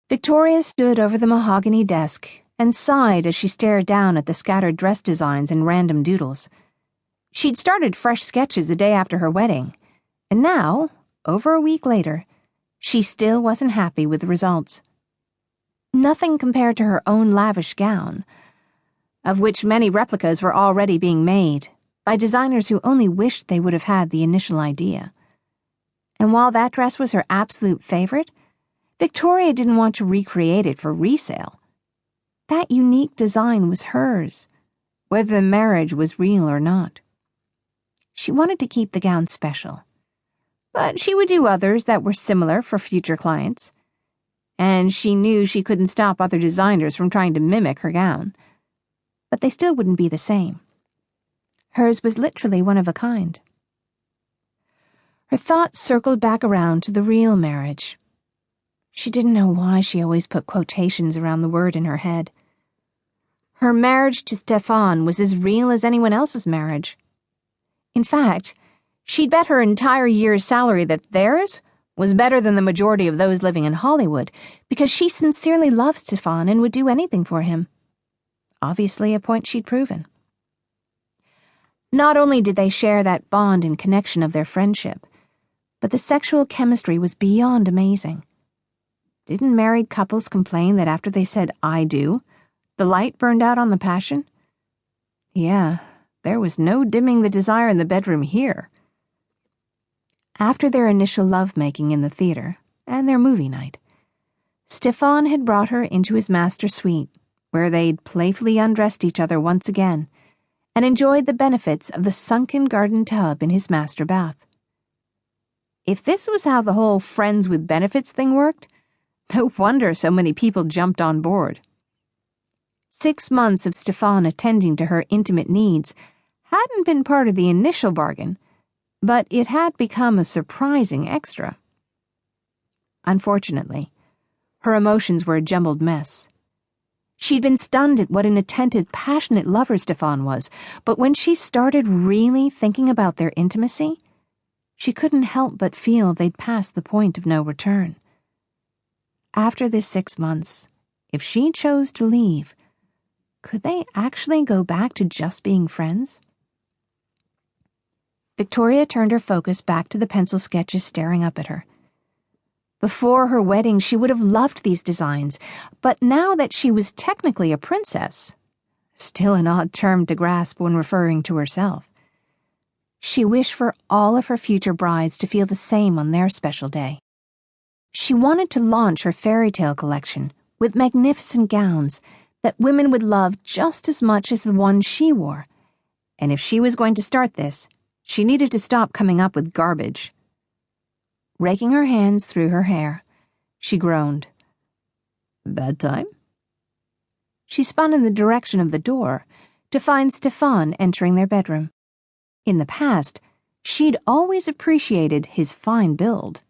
Victoria stood over the mahogany desk and sighed as she stared down at the scattered dress designs and random doodles. She'd started fresh sketches the day after her wedding, and now, over a week later, she still wasn't happy with the results. Nothing compared to her own lavish gown, of which many replicas were already being made by designers who only wished they would have had the initial idea. And while that dress was her absolute favorite, Victoria didn't want to recreate it for resale. That unique design was hers, whether the marriage was real or not. She wanted to keep the gown special, but she would do others that were similar for future clients. And she knew she couldn't stop other designers from trying to mimic her gown, but they still wouldn't be the same. Hers was literally one of a kind. Her thoughts circled back around to the real marriage. She didn't know why she always put quotations around the word in her head. Her marriage to Stefan was as real as anyone else's marriage. In fact, she'd bet her entire year's salary that theirs was better than the majority of those living in Hollywood because she sincerely loved Stefan and would do anything for him. Obviously a point she'd proven. Not only did they share that bond and connection of their friendship, but the sexual chemistry was beyond amazing. Didn't married couples complain that after they said, "I do," the light burned out on the passion? Yeah, there was no dimming the desire in the bedroom here. After their initial lovemaking in the theater, and their movie night, Stefan had brought her into his master suite, where they'd playfully undressed each other once again, and enjoyed the benefits of the sunken garden tub in his master bath. If this was how the whole friends with benefits thing worked, no wonder so many people jumped on board. 6 months of Stefan attending to her intimate needs hadn't been part of the initial bargain, but it had become a surprising extra. Unfortunately, her emotions were a jumbled mess. She'd been stunned at what an attentive, passionate lover Stefan was, but when she started really thinking about their intimacy, she couldn't help but feel they'd passed the point of no return. After this 6 months, if she chose to leave, could they actually go back to just being friends? Victoria turned her focus back to the pencil sketches staring up at her. Before her wedding, she would have loved these designs, but now that she was technically a princess, still an odd term to grasp when referring to herself, she wished for all of her future brides to feel the same on their special day. She wanted to launch her fairy tale collection with magnificent gowns that women would love just as much as the ones she wore, and if she was going to start this, she needed to stop coming up with garbage. Raking her hands through her hair, she groaned. "Bad time?" She spun in the direction of the door to find Stefan entering their bedroom. In the past, she'd always appreciated his fine build.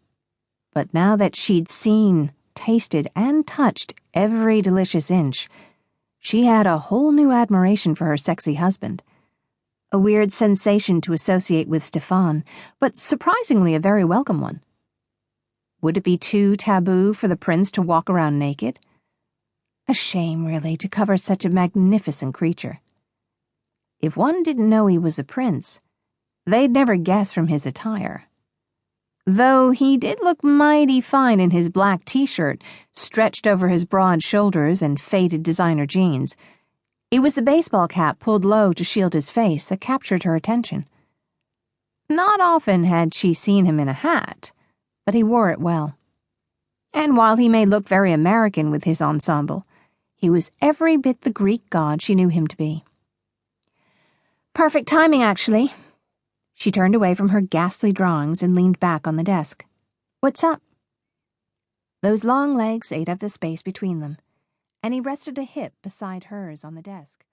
But now that she'd seen, tasted, and touched every delicious inch, she had a whole new admiration for her sexy husband. A weird sensation to associate with Stefan, but surprisingly a very welcome one. Would it be too taboo for the prince to walk around naked? A shame, really, to cover such a magnificent creature. If one didn't know he was a prince, they'd never guess from his attire. Though he did look mighty fine in his black t-shirt stretched over his broad shoulders and faded designer jeans, it was the baseball cap pulled low to shield his face that captured her attention. Not often had she seen him in a hat, but he wore it well. And while he may look very American with his ensemble, he was every bit the Greek god she knew him to be. Perfect timing, actually. She turned away from her ghastly drawings and leaned back on the desk. "What's up?" Those long legs ate up the space between them, and he rested a hip beside hers on the desk.